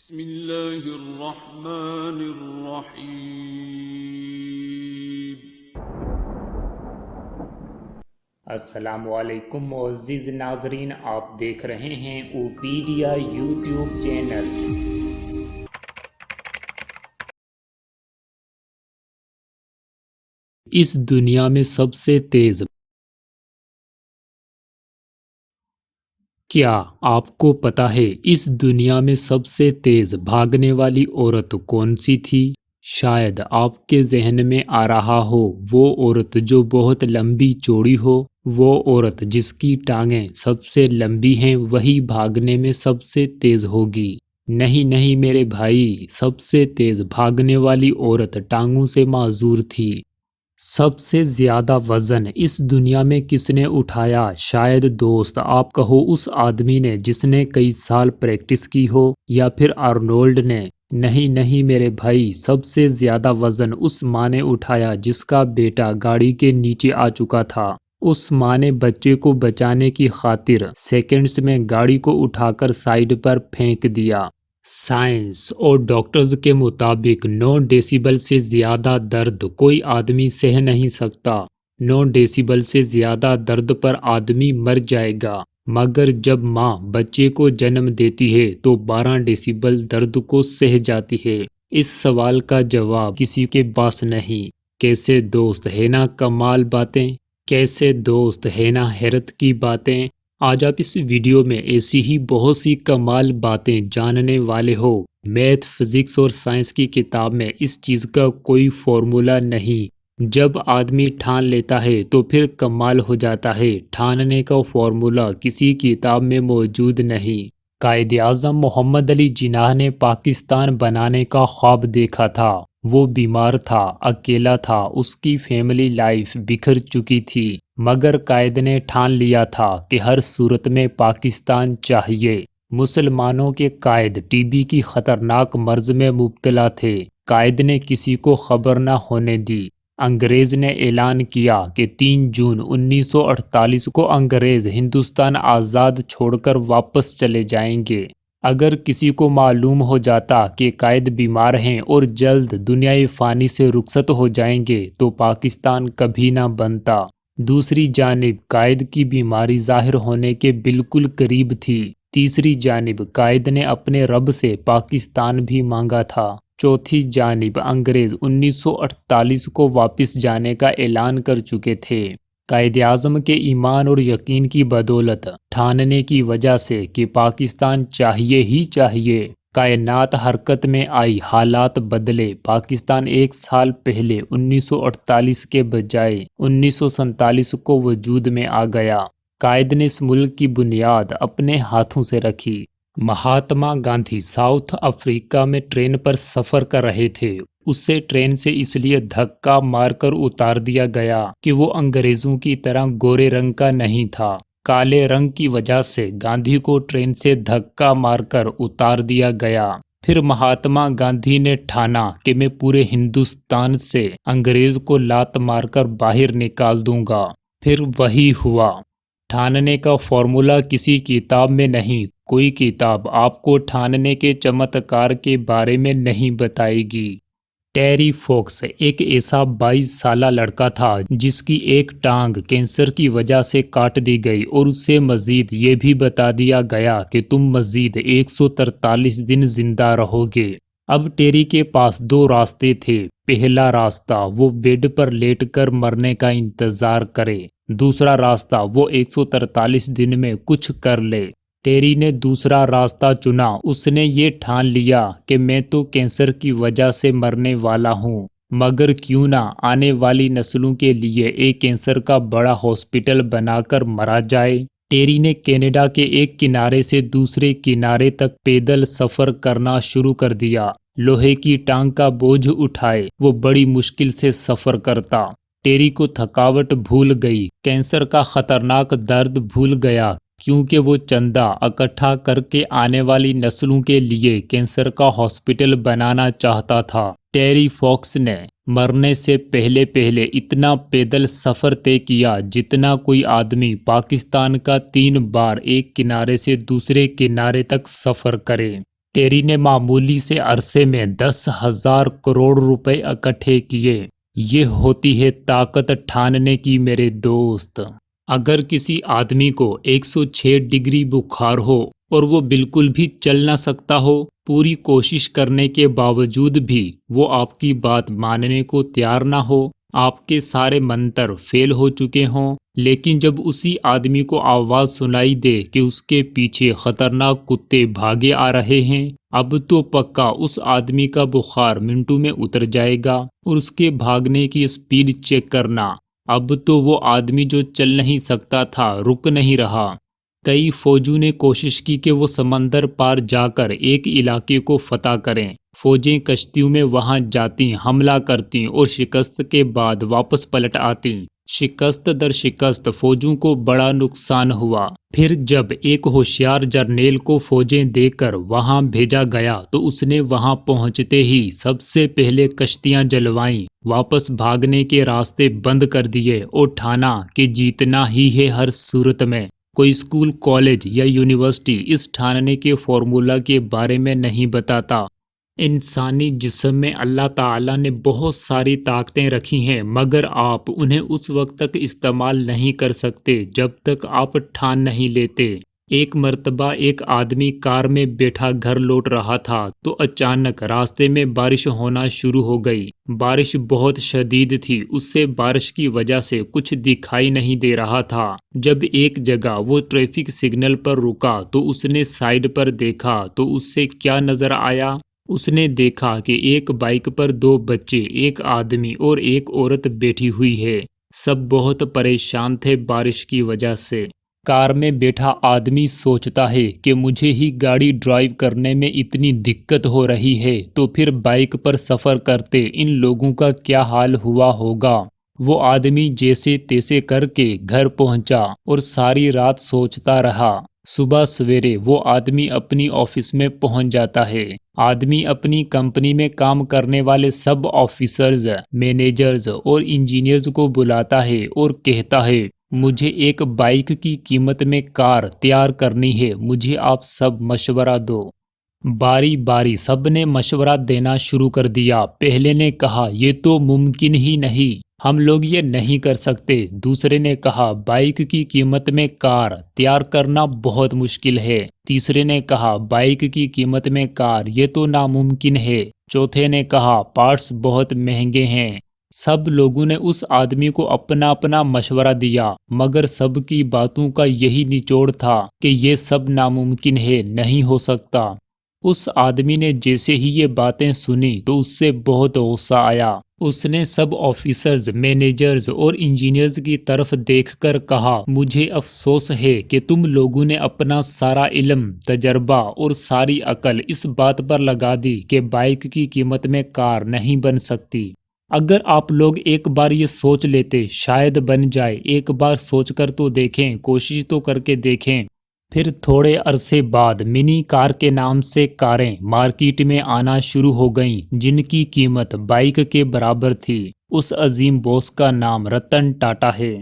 بسم اللہ الرحمن الرحیم۔ السلام علیکم معزز ناظرین، آپ دیکھ رہے ہیں اوپیڈیا یوٹیوب چینل۔ اس دنیا میں سب سے تیز کیا آپ کو پتا ہے اس دنیا میں سب سے تیز بھاگنے والی عورت کون سی تھی؟ شاید آپ کے ذہن میں آ رہا ہو وہ عورت جو بہت لمبی چوڑی ہو، وہ عورت جس کی ٹانگیں سب سے لمبی ہیں وہی بھاگنے میں سب سے تیز ہوگی۔ نہیں میرے بھائی، سب سے تیز بھاگنے والی عورت ٹانگوں سے معذور تھی۔ سب سے زیادہ وزن اس دنیا میں کس نے اٹھایا؟ شاید دوست آپ کہو اس آدمی نے جس نے کئی سال پریکٹس کی ہو، یا پھر آرنولڈ نے۔ نہیں میرے بھائی، سب سے زیادہ وزن اس ماں نے اٹھایا جس کا بیٹا گاڑی کے نیچے آ چکا تھا۔ اس ماں نے بچے کو بچانے کی خاطر سیکنڈز میں گاڑی کو اٹھا کر سائیڈ پر پھینک دیا۔ سائنس اور ڈاکٹرز کے مطابق 9 ڈیسیبل سے زیادہ درد کوئی آدمی سہ نہیں سکتا۔ 9 ڈیسیبل سے زیادہ درد پر آدمی مر جائے گا، مگر جب ماں بچے کو جنم دیتی ہے تو 12 ڈیسیبل درد کو سہ جاتی ہے۔ اس سوال کا جواب کسی کے پاس نہیں۔ کیسے دوست ہے نا کمال باتیں، کیسے دوست ہے نا حیرت کی باتیں۔ آج آپ اس ویڈیو میں ایسی ہی بہت سی کمال باتیں جاننے والے ہو۔ میتھ، فزکس اور سائنس کی کتاب میں اس چیز کا کوئی فارمولا نہیں۔ جب آدمی ٹھان لیتا ہے تو پھر کمال ہو جاتا ہے۔ ٹھاننے کا فارمولا کسی کتاب میں موجود نہیں۔ قائد اعظم محمد علی جناح نے پاکستان بنانے کا خواب دیکھا تھا۔ وہ بیمار تھا، اکیلا تھا، اس کی فیملی لائف بکھر چکی تھی، مگر قائد نے ٹھان لیا تھا کہ ہر صورت میں پاکستان چاہیے۔ مسلمانوں کے قائد ٹی بی کی خطرناک مرض میں مبتلا تھے۔ قائد نے کسی کو خبر نہ ہونے دی۔ انگریز نے اعلان کیا کہ 3 جون 1948 کو انگریز ہندوستان آزاد چھوڑ کر واپس چلے جائیں گے۔ اگر کسی کو معلوم ہو جاتا کہ قائد بیمار ہیں اور جلد دنیائے فانی سے رخصت ہو جائیں گے تو پاکستان کبھی نہ بنتا۔ دوسری جانب قائد کی بیماری ظاہر ہونے کے بالکل قریب تھی۔ تیسری جانب قائد نے اپنے رب سے پاکستان بھی مانگا تھا۔ چوتھی جانب انگریز 1948 کو واپس جانے کا اعلان کر چکے تھے۔ قائد اعظم کے ایمان اور یقین کی بدولت، ٹھاننے کی وجہ سے کہ پاکستان چاہیے ہی چاہیے، کائنات حرکت میں آئی، حالات بدلے۔ پاکستان 1 سال پہلے 1948 کے بجائے 1947 کو وجود میں آ گیا۔ قائد نے اس ملک کی بنیاد اپنے ہاتھوں سے رکھی۔ مہاتما گاندھی ساؤتھ افریقہ میں ٹرین پر سفر کر رہے تھے۔ اسے ٹرین سے اس لیے دھکا مار کر اتار دیا گیا کہ وہ انگریزوں کی طرح گورے رنگ کا نہیں تھا۔ کالے رنگ کی وجہ سے گاندھی کو ٹرین سے دھکا مار کر اتار دیا گیا۔ پھر مہاتما گاندھی نے ٹھانا کہ میں پورے ہندوستان سے انگریز کو لات مار کر باہر نکال دوں گا۔ پھر وہی ہوا۔ ٹھاننے کا فارمولا کسی کتاب میں نہیں۔ کوئی کتاب آپ کو ٹھاننے کے چمتکار کے بارے میں نہیں بتائے گی۔ ٹیری فوکس ایک ایسا 22 سالہ لڑکا تھا جس کی ایک ٹانگ کینسر کی وجہ سے کاٹ دی گئی اور اسے مزید یہ بھی بتا دیا گیا کہ تم مزید 143 دن زندہ رہو گے۔ اب ٹیری کے پاس 2 راستے تھے۔ پہلا راستہ وہ بیڈ پر لیٹ کر مرنے کا انتظار کرے، دوسرا راستہ وہ 143 دن میں کچھ کر لے۔ ٹیری نے دوسرا راستہ چنا۔ اس نے یہ ٹھان لیا کہ میں تو کینسر کی وجہ سے مرنے والا ہوں، مگر کیوں نہ آنے والی نسلوں کے لیے ایک کینسر کا بڑا ہاسپٹل بنا کر مرا جائے۔ ٹیری نے کینیڈا کے ایک کنارے سے دوسرے کنارے تک پیدل سفر کرنا شروع کر دیا۔ لوہے کی ٹانگ کا بوجھ اٹھائے وہ بڑی مشکل سے سفر کرتا۔ ٹیری کو تھکاوٹ بھول گئی، کینسر کا خطرناک درد بھول گیا، کیونکہ وہ چندہ اکٹھا کر کے آنے والی نسلوں کے لیے کینسر کا ہاسپٹل بنانا چاہتا تھا۔ ٹیری فوکس نے مرنے سے پہلے اتنا پیدل سفر طے کیا جتنا کوئی آدمی پاکستان کا 3 بار ایک کنارے سے دوسرے کنارے تک سفر کرے۔ ٹیری نے معمولی سے عرصے میں 10,000 کروڑ روپے اکٹھے کیے۔ یہ ہوتی ہے طاقت ٹھاننے کی میرے دوست۔ اگر کسی آدمی کو 106 ڈگری بخار ہو اور وہ بالکل بھی چل نہ سکتا ہو، پوری کوشش کرنے کے باوجود بھی وہ آپ کی بات ماننے کو تیار نہ ہو، آپ کے سارے منتر فیل ہو چکے ہوں، لیکن جب اسی آدمی کو آواز سنائی دے کہ اس کے پیچھے خطرناک کتے بھاگے آ رہے ہیں، اب تو پکا اس آدمی کا بخار منٹوں میں اتر جائے گا۔ اور اس کے بھاگنے کی سپیڈ چیک کرنا، اب تو وہ آدمی جو چل نہیں سکتا تھا رک نہیں رہا۔ کئی فوجوں نے کوشش کی کہ وہ سمندر پار جا کر ایک علاقے کو فتح کریں۔ فوجیں کشتیوں میں وہاں جاتی، حملہ کرتی اور شکست کے بعد واپس پلٹ آتی۔ شکست در شکست فوجوں کو بڑا نقصان ہوا۔ پھر جب ایک ہوشیار جرنیل کو فوجیں دے کر وہاں بھیجا گیا تو اس نے وہاں پہنچتے ہی سب سے پہلے کشتیاں جلوائیں، واپس بھاگنے کے راستے بند کر دیے اور ٹھانا کہ جیتنا ہی ہے ہر صورت میں۔ کوئی اسکول، کالج یا یونیورسٹی اس ٹھاننے کے فارمولا کے بارے میں نہیں بتاتا۔ انسانی جسم میں اللہ تعالیٰ نے بہت ساری طاقتیں رکھی ہیں، مگر آپ انہیں اس وقت تک استعمال نہیں کر سکتے جب تک آپ ٹھان نہیں لیتے۔ ایک مرتبہ ایک آدمی کار میں بیٹھا گھر لوٹ رہا تھا تو اچانک راستے میں بارش ہونا شروع ہو گئی۔ بارش بہت شدید تھی، اس سے بارش کی وجہ سے کچھ دکھائی نہیں دے رہا تھا۔ جب ایک جگہ وہ ٹریفک سگنل پر رکا تو اس نے سائیڈ پر دیکھا تو اس سے کیا نظر آیا؟ اس نے دیکھا کہ ایک بائک پر 2 بچے، ایک آدمی اور ایک عورت بیٹھی ہوئی ہے۔ سب بہت پریشان تھے بارش کی وجہ سے۔ کار میں بیٹھا آدمی سوچتا ہے کہ مجھے ہی گاڑی ڈرائیو کرنے میں اتنی دقت ہو رہی ہے تو پھر بائک پر سفر کرتے ان لوگوں کا کیا حال ہوا ہوگا۔ وہ آدمی جیسے تیسے کر کے گھر پہنچا اور ساری رات سوچتا رہا۔ صبح سویرے وہ آدمی اپنی آفس میں پہنچ جاتا ہے۔ آدمی اپنی کمپنی میں کام کرنے والے سب آفیسرز، مینیجرز اور انجینئرز کو بلاتا ہے اور کہتا ہے، مجھے ایک بائک کی قیمت میں کار تیار کرنی ہے، مجھے آپ سب مشورہ دو۔ باری باری سب نے مشورہ دینا شروع کر دیا۔ پہلے نے کہا، یہ تو ممکن ہی نہیں، ہم لوگ یہ نہیں کر سکتے۔ دوسرے نے کہا، بائک کی قیمت میں کار تیار کرنا بہت مشکل ہے۔ تیسرے نے کہا، بائک کی قیمت میں کار یہ تو ناممکن ہے۔ چوتھے نے کہا، پارٹس بہت مہنگے ہیں۔ سب لوگوں نے اس آدمی کو اپنا اپنا مشورہ دیا، مگر سب کی باتوں کا یہی نچوڑ تھا کہ یہ سب ناممکن ہے، نہیں ہو سکتا۔ اس آدمی نے جیسے ہی یہ باتیں سنی تو اس سے بہت غصہ آیا۔ اس نے سب آفیسرز، مینیجرز اور انجینئرز کی طرف دیکھ کر کہا، مجھے افسوس ہے کہ تم لوگوں نے اپنا سارا علم، تجربہ اور ساری عقل اس بات پر لگا دی کہ بائک کی قیمت میں کار نہیں بن سکتی۔ اگر آپ لوگ ایک بار یہ سوچ لیتے شاید بن جائے، ایک بار سوچ کر تو دیکھیں، کوشش تو کر کے دیکھیں۔ پھر تھوڑے عرصے بعد منی کار کے نام سے کاریں مارکیٹ میں آنا شروع ہو گئیں جن کی قیمت بائک کے برابر تھی۔ اس عظیم باس کا نام رتن ٹاٹا ہے۔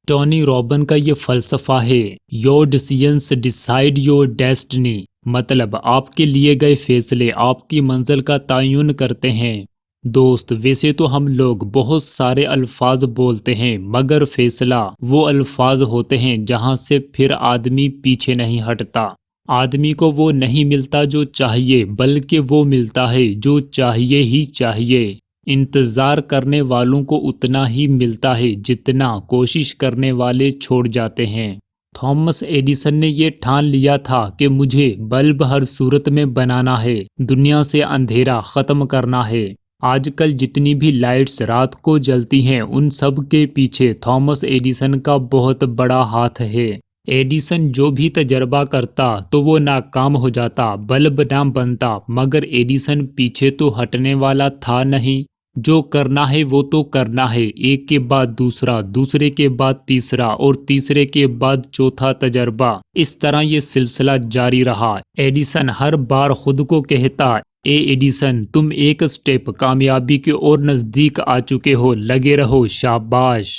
ٹونی روبن کا یہ فلسفہ ہے، your decisions decide your destiny, مطلب آپ کے لیے گئے فیصلے آپ کی منزل کا تعین کرتے ہیں۔ دوست، ویسے تو ہم لوگ بہت سارے الفاظ بولتے ہیں، مگر فیصلہ وہ الفاظ ہوتے ہیں جہاں سے پھر آدمی پیچھے نہیں ہٹتا۔ آدمی کو وہ نہیں ملتا جو چاہیے، بلکہ وہ ملتا ہے جو چاہیے ہی چاہیے۔ انتظار کرنے والوں کو اتنا ہی ملتا ہے جتنا کوشش کرنے والے چھوڑ جاتے ہیں۔ تھامس ایڈیسن نے یہ ٹھان لیا تھا کہ مجھے بلب ہر صورت میں بنانا ہے، دنیا سے اندھیرا ختم کرنا ہے۔ آج کل جتنی بھی لائٹس رات کو جلتی ہیں ان سب کے پیچھے تھامس ایڈیسن کا بہت بڑا ہاتھ ہے۔ ایڈیسن جو بھی تجربہ کرتا تو وہ ناکام ہو جاتا، بلب نہ بنتا، مگر ایڈیسن پیچھے تو ہٹنے والا تھا نہیں۔ جو کرنا ہے وہ تو کرنا ہے، ایک کے بعد دوسرا، دوسرے کے بعد تیسرا اور تیسرے کے بعد چوتھا تجربہ۔ اس طرح یہ سلسلہ جاری رہا۔ ایڈیسن ہر بار خود کو کہتا، اے ایڈیسن، تم ایک سٹیپ کامیابی کے اور نزدیک آ چکے ہو، لگے رہو، شاباش۔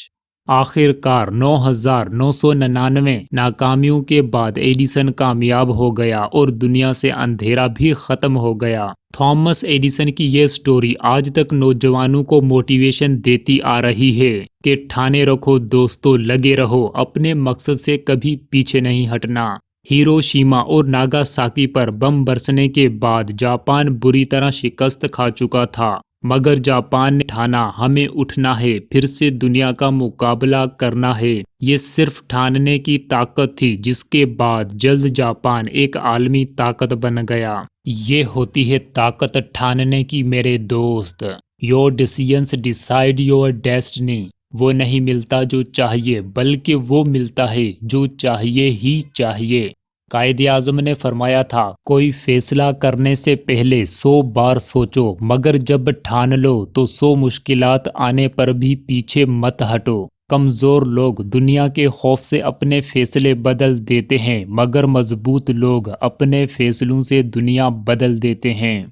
آخر کار 9,999 ناکامیوں کے بعد ایڈیسن کامیاب ہو گیا اور دنیا سے اندھیرا بھی ختم ہو گیا۔ تھامس ایڈیسن کی یہ سٹوری آج تک نوجوانوں کو موٹیویشن دیتی آ رہی ہے کہ ٹھانے رکھو دوستو، لگے رہو، اپنے مقصد سے کبھی پیچھے نہیں ہٹنا۔ ہیروشیما اور ناگاساکی پر بم برسنے کے بعد جاپان بری طرح شکست کھا چکا تھا، مگر جاپان نے ٹھانا ہمیں اٹھنا ہے، پھر سے دنیا کا مقابلہ کرنا ہے۔ یہ صرف ٹھاننے کی طاقت تھی، جس کے بعد جلد جاپان ایک عالمی طاقت بن گیا۔ یہ ہوتی ہے طاقت ٹھاننے کی میرے دوست۔ Your decisions decide your destiny۔ وہ نہیں ملتا جو چاہیے، بلکہ وہ ملتا ہے جو چاہیے ہی چاہیے۔ قائد اعظم نے فرمایا تھا، کوئی فیصلہ کرنے سے پہلے 100 بار سوچو، مگر جب ٹھان لو تو 100 مشکلات آنے پر بھی پیچھے مت ہٹو۔ کمزور لوگ دنیا کے خوف سے اپنے فیصلے بدل دیتے ہیں، مگر مضبوط لوگ اپنے فیصلوں سے دنیا بدل دیتے ہیں۔